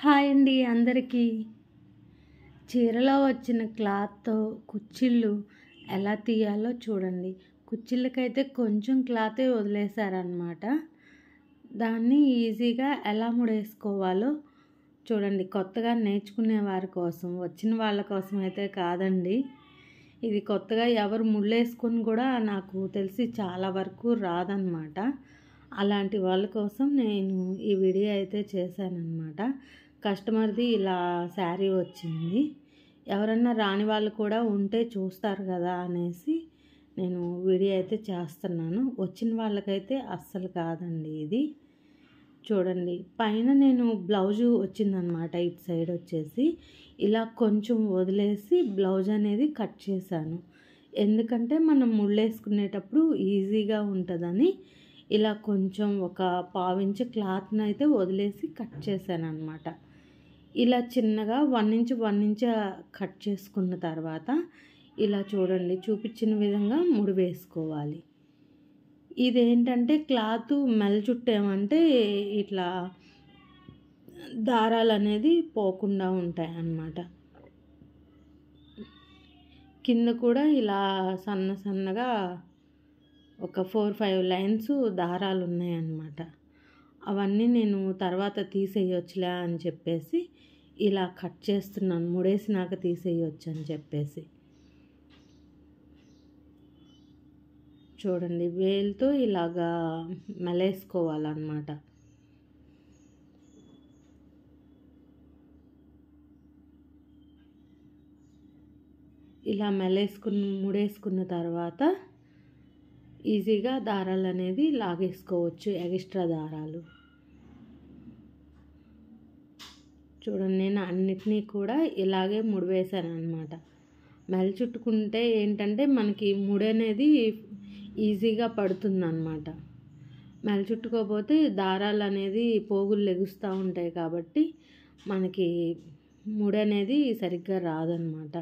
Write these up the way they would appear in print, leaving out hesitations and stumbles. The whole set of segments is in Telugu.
హాయ్ అండి అందరికీ. చీరలో వచ్చిన క్లాత్తో కుచ్చిళ్ళు ఎలా తీయాలో చూడండి. కుచ్చిళ్ళకైతే కొంచెం క్లాతే వదిలేశారనమాట. దాన్ని ఈజీగా ఎలా ముడేసుకోవాలో చూడండి. కొత్తగా నేర్చుకునే వారి కోసం, వచ్చిన వాళ్ళ కోసం అయితే కాదండి. ఇది కొత్తగా ఎవరు ముళ్ళేసుకొని కూడా నాకు తెలిసి చాలా వరకు రాదనమాట. అలాంటి వాళ్ళ కోసం నేను ఈ వీడియో అయితే చేశానన్నమాట. కస్టమర్ది ఇలా శారీ వచ్చింది. ఎవరన్నా రాని వాళ్ళు కూడా ఉంటే చూస్తారు కదా అనేసి నేను వీడియో అయితే చేస్తున్నాను. వచ్చిన వాళ్ళకైతే అస్సలు కాదండి ఇది. చూడండి, పైన నేను బ్లౌజు వచ్చిందనమాట. ఇటు సైడ్ వచ్చేసి ఇలా కొంచెం వదిలేసి బ్లౌజ్ అనేది కట్ చేశాను. ఎందుకంటే మనం ముళ్ళేసుకునేటప్పుడు ఈజీగా ఉంటుందని ఇలా కొంచెం ఒక పావించు క్లాత్ని అయితే వదిలేసి కట్ చేశాను అనమాట. ఇలా చిన్నగా 1 ఇంచ్ 1 ఇంచ్ కట్ చేసుకున్న తర్వాత ఇలా చూడండి, చూపించిన విధంగా ముడి వేసుకోవాలి. ఇదేంటంటే క్లాత్ మెల్ చుట్టామంటే ఇట్లా దారాలు అనేది పోకుండా ఉంటాయి అన్నమాట. కింద కూడా ఇలా సన్న సన్నగా ఒక 4-5 లైన్స్ దారాలు ఉన్నాయన్నమాట. అవన్నీ నేను తర్వాత తీసేయొచ్చులే అని చెప్పేసి ఇలా కట్ చేస్తున్నాను. ముడేసినాక తీసేయొచ్చు అని చెప్పేసి. చూడండి, వేలుతో ఇలాగా మెలేసుకోవాలన్నమాట. ఇలా ముడేసుకున్న తర్వాత ఈజీగా దారాలు అనేది లాగేసుకోవచ్చు, ఎక్స్ట్రా దారాలు. చూడండి, నేను అన్నిటినీ కూడా ఇలాగే ముడివేశాను అనమాట. మెల్ చుట్టుకుంటే ఏంటంటే మనకి ముడి అనేది ఈజీగా పడుతుందన్నమాట. మెల్ చుట్టుకోకపోతే దారాలు అనేది పోగులు లెగుస్తూ ఉంటాయి కాబట్టి మనకి ముడి అనేది సరిగ్గా రాదన్నమాట.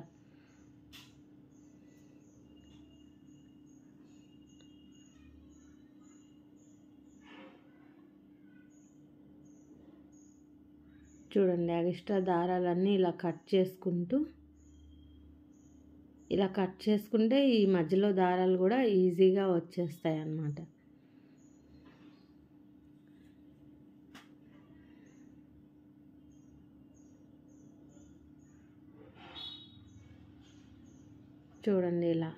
చూడండి, ఎక్స్ట్రా దారాలన్నీ ఇలా కట్ చేసుకుంటే ఈ మధ్యలో దారాలు కూడా ఈజీగా వచ్చేస్తాయి అన్నమాట. చూడండి, ఇలా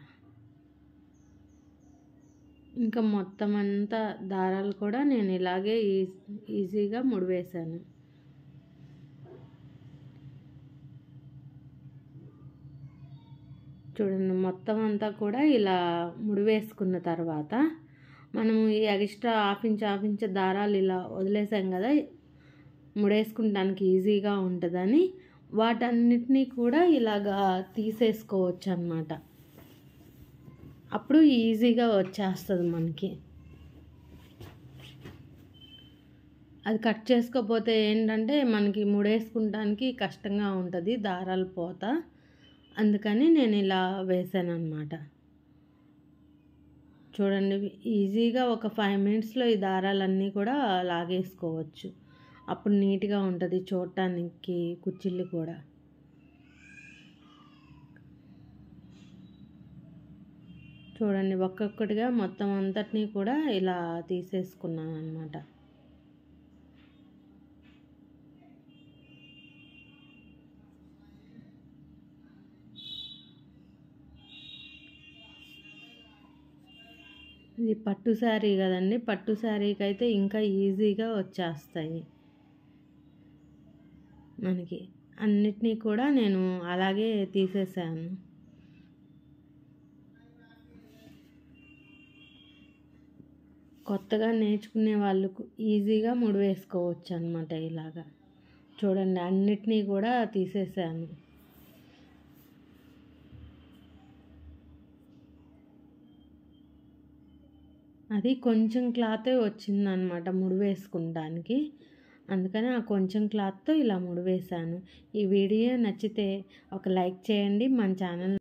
ఇంకా మొత్తం అంతా దారాలు కూడా నేను ఇలాగే ఈజీగా ముడివేశాను. చూడండి, మొత్తం అంతా కూడా ఇలా ముడివేసుకున్న తర్వాత మనము ఈ ఎక్స్ట్రా హాఫ్ ఇంచ్ దారాలు ఇలా వదిలేసాం కదా, ముడేసుకుంటానికి ఈజీగా ఉంటుందని వాటన్నిటినీ కూడా ఇలాగా తీసేసుకోవచ్చు అన్నమాట. అప్పుడు ఈజీగా వచ్చేస్తుంది మనకి. అది కట్ చేసుకోకపోతే ఏంటంటే మనకి ముడేసుకుంటానికి కష్టంగా ఉంటుంది, దారాలు పోత. అందుకని నేను ఇలా వేసాను అన్నమాట. చూడండి, ఈజీగా ఒక 5 మినిట్స్లో ఈ దారాలన్నీ కూడా లాగేసుకోవచ్చు. అప్పుడు నీట్గా ఉంటుంది చూడటానికి కుచ్చిళ్ళు కూడా. చూడండి, ఒక్కొక్కటిగా మొత్తం అంతటినీ కూడా ఇలా తీసేసుకున్నాను అన్నమాట. ఇది పట్టు శారీ కదండి, పట్టు శారీకి అయితే ఇంకా ఈజీగా వచ్చేస్తాయి మనకి. అన్నిటినీ కూడా నేను అలాగే తీసేసాను. కొత్తగా నేర్చుకునే వాళ్ళకు ఈజీగా ముడివేసుకోవచ్చు అన్నమాట ఇలాగా. చూడండి, అన్నిటినీ కూడా తీసేసాను. అది కొంచెం క్లాతే వచ్చిందనమాట ముడివేసుకుంటానికి. అందుకని ఆ కొంచెం క్లాత్తో ఇలా ముడివేశాను. ఈ వీడియో నచ్చితే ఒక లైక్ చేయండి. మన ఛానల్